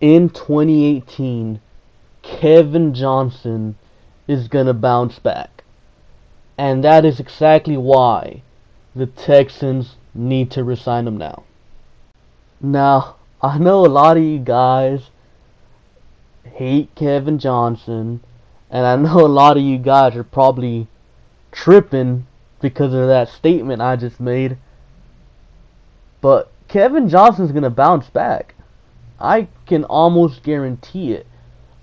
in 2018, Kevin Johnson is going to bounce back. And that is exactly why the Texans need to resign him now. Now, I know a lot of you guys hate Kevin Johnson, and I know a lot of you guys are probably tripping because of that statement I just made. But Kevin Johnson's going to bounce back. I can almost guarantee it.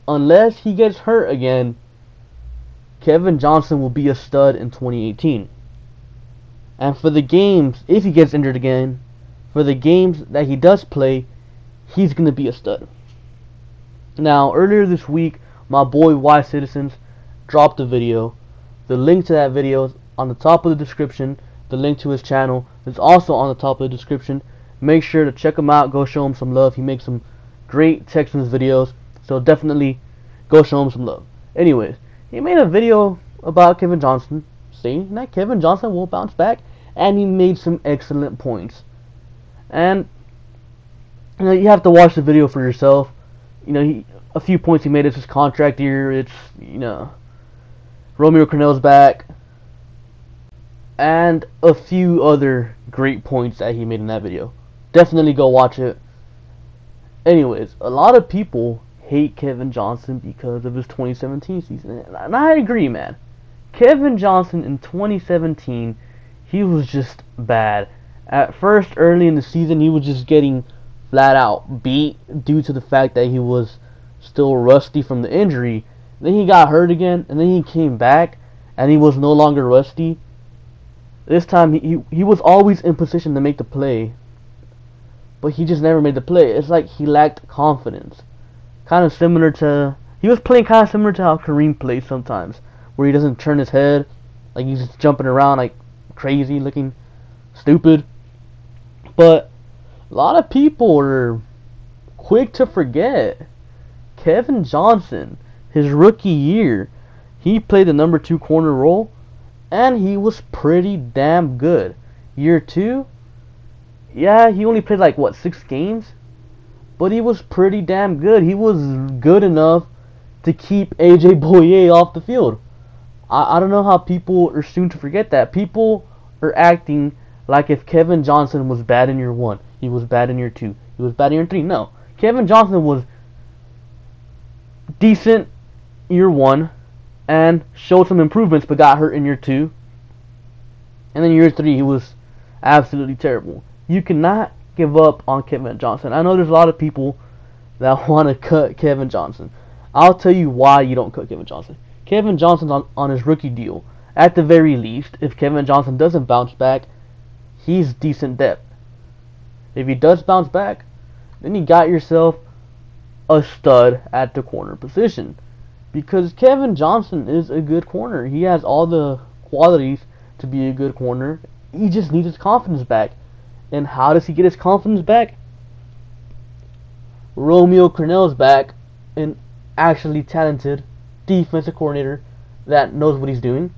Unless he gets hurt again, Kevin Johnson will be a stud in 2018. And for the games, if he gets injured again, for the games that he does play, he's going to be a stud. Now, earlier this week, my boy Y Citizens dropped a video. The link to that video is on the top of the description. The link to his channel is also on the top of the description. Make sure to check him out. Go show him some love. He makes some great Texans videos. So definitely go show him some love. Anyways, he made a video about Kevin Johnson, saying that Kevin Johnson will bounce back. And he made some excellent points. And you have to watch the video for yourself. A few points he made. It's his contract year. It's, Romeo Crennel's back. And a few other great points that he made in that video. Definitely go watch it. Anyways, a lot of people hate Kevin Johnson because of his 2017 season. And I agree, man. Kevin Johnson in 2017, he was just bad. At first, early in the season, he was just getting flat out beat due to the fact that he was still rusty from the injury. Then he got hurt again, and then he came back, and he was no longer rusty. This time, he was always in position to make the play, but he just never made the play. It's like he lacked confidence. Kind of similar to... He was playing kind of similar to how Kareem plays sometimes, where he doesn't turn his head, like he's just jumping around like crazy, looking stupid. But a lot of people are quick to forget Kevin Johnson, his rookie year, he played the number 2 corner role, and he was pretty damn good. Year 2, yeah, he only played like, 6 games? But he was pretty damn good. He was good enough to keep A.J. Boye off the field. I don't know how people are soon to forget that. People are acting like if Kevin Johnson was bad in year 1, he was bad in year 2, he was bad in year 3. No, Kevin Johnson was decent year 1 and showed some improvements but got hurt in year 2. And then year 3 he was absolutely terrible. You cannot give up on Kevin Johnson. I know there's a lot of people that want to cut Kevin Johnson. I'll tell you why you don't cut Kevin Johnson. Kevin Johnson's on his rookie deal. At the very least, if Kevin Johnson doesn't bounce back, he's decent depth. If he does bounce back, then you got yourself a stud at the corner position. Because Kevin Johnson is a good corner. He has all the qualities to be a good corner. He just needs his confidence back. And how does he get his confidence back? Romeo Crennel's back, an actually talented defensive coordinator that knows what he's doing.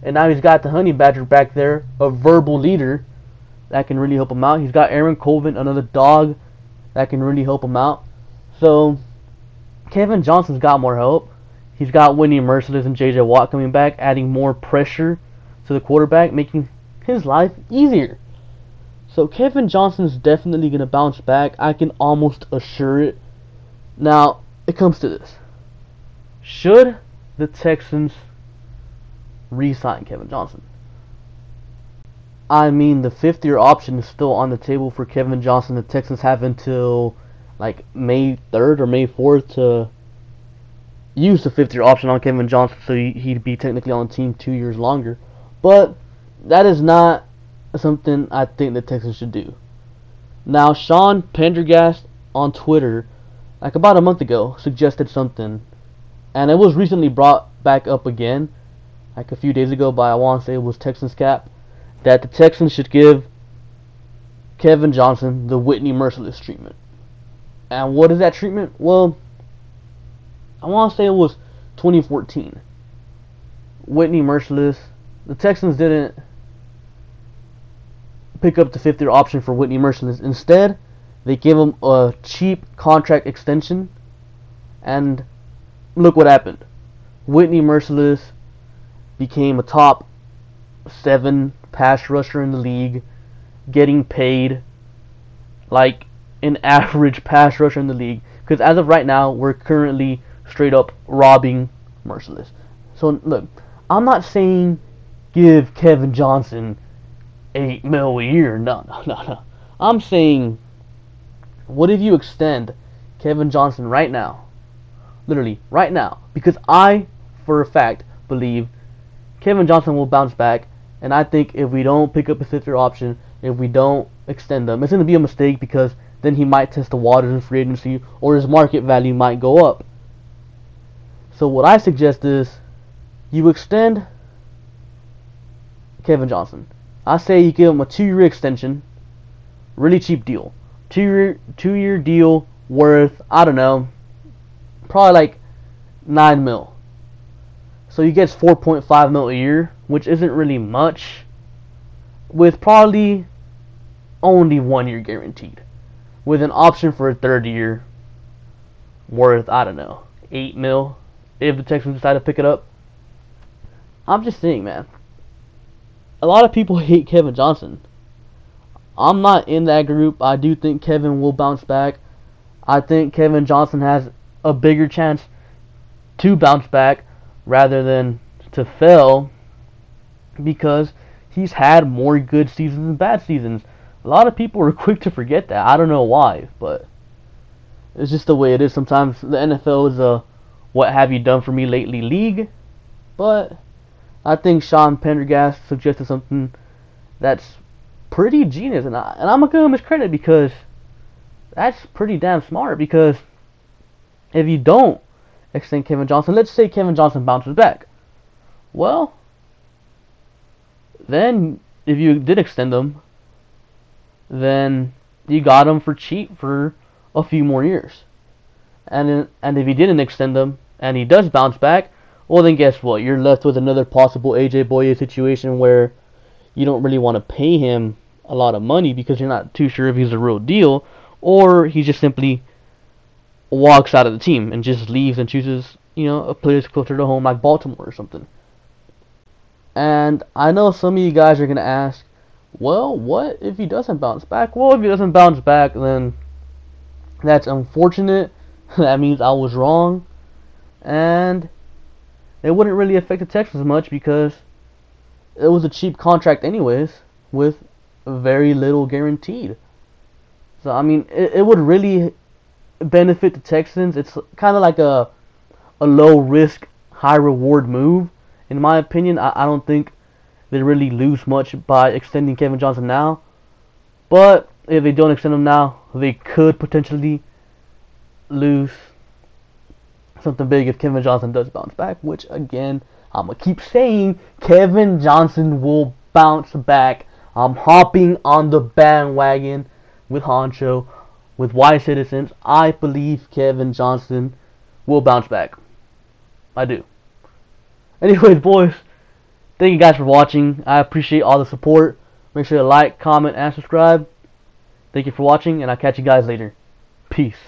And now he's got the Honey Badger back there, a verbal leader that can really help him out. He's got Aaron Colvin, another dog that can really help him out. So Kevin Johnson's got more help. He's got Whitney Merciless and J.J. Watt coming back, adding more pressure to the quarterback, making his life easier. So Kevin Johnson's definitely going to bounce back. I can almost assure it. Now, it comes to this. Should the Texans re-sign Kevin Johnson? I mean, the 5th-year option is still on the table for Kevin Johnson. The Texans have until like May 3rd or May 4th to use the 5th-year option on Kevin Johnson, so he'd be technically on the team 2 years longer. But that is not something I think the Texans should do. Now, Sean Pendergast on Twitter, like about a month ago, suggested something, and it was recently brought back up again, like a few days ago by, I want to say it was Texans Cap, that the Texans should give Kevin Johnson the Whitney Merciless treatment. And what is that treatment? Well, I want to say it was 2014. Whitney Merciless. The Texans didn't pick up the 5th-year option for Whitney Merciless. Instead, They gave him a cheap contract extension, and look what happened. Whitney Merciless became a top 7 pass rusher in the league, getting paid like an average pass rusher in the league. Because as of right now, we're currently straight up robbing Merciless. So look, I'm not saying give Kevin Johnson $8 million a year. No. I'm saying, what if you extend Kevin Johnson right now? Literally, right now. Because I, for a fact, believe Kevin Johnson will bounce back. And I think if we don't pick up a fifth-year option, if we don't extend him, it's going to be a mistake because then he might test the waters in free agency or his market value might go up. So what I suggest is you extend Kevin Johnson. I say you give him a 2-year extension, really cheap deal. Two-year deal worth, I don't know, probably like $9 million. So he gets $4.5 million a year, which isn't really much, with probably only 1 year guaranteed, with an option for a 3rd year worth, I don't know, $8 million if the Texans decide to pick it up. I'm just saying, man. A lot of people hate Kevin Johnson. I'm not in that group. I do think Kevin will bounce back. I think Kevin Johnson has a bigger chance to bounce back rather than to fail, because he's had more good seasons than bad seasons. A lot of people are quick to forget that. I don't know why, but it's just the way it is. Sometimes the NFL is a what have you done for me lately league, but I think Sean Pendergast suggested something that's pretty genius, and I'm not gonna give him his credit because that's pretty damn smart. Because if you don't extend Kevin Johnson, let's say Kevin Johnson bounces back, well, then if you did extend him, then you got him for cheap for a few more years. And if you didn't extend him and he does bounce back, well, then guess what? You're left with another possible AJ Boye situation where you don't really want to pay him a lot of money because you're not too sure if he's a real deal, or he just simply walks out of the team and just leaves and chooses, a place closer to home like Baltimore or something. And I know some of you guys are going to ask, well, what if he doesn't bounce back? Well, if he doesn't bounce back, then that's unfortunate. That means I was wrong. And it wouldn't really affect the Texans much because it was a cheap contract anyways, with very little guaranteed. So, I mean, it would really benefit the Texans. It's kind of like a low-risk, high-reward move. In my opinion, I don't think they really lose much by extending Kevin Johnson now. But if they don't extend him now, they could potentially lose something big if Kevin Johnson does bounce back. Which, again, I'm going to keep saying Kevin Johnson will bounce back. I'm hopping on the bandwagon with Honcho, with Wise Citizens. I believe Kevin Johnson will bounce back. I do. Anyways, boys, thank you guys for watching. I appreciate all the support. Make sure to like, comment, and subscribe. Thank you for watching, and I'll catch you guys later. Peace.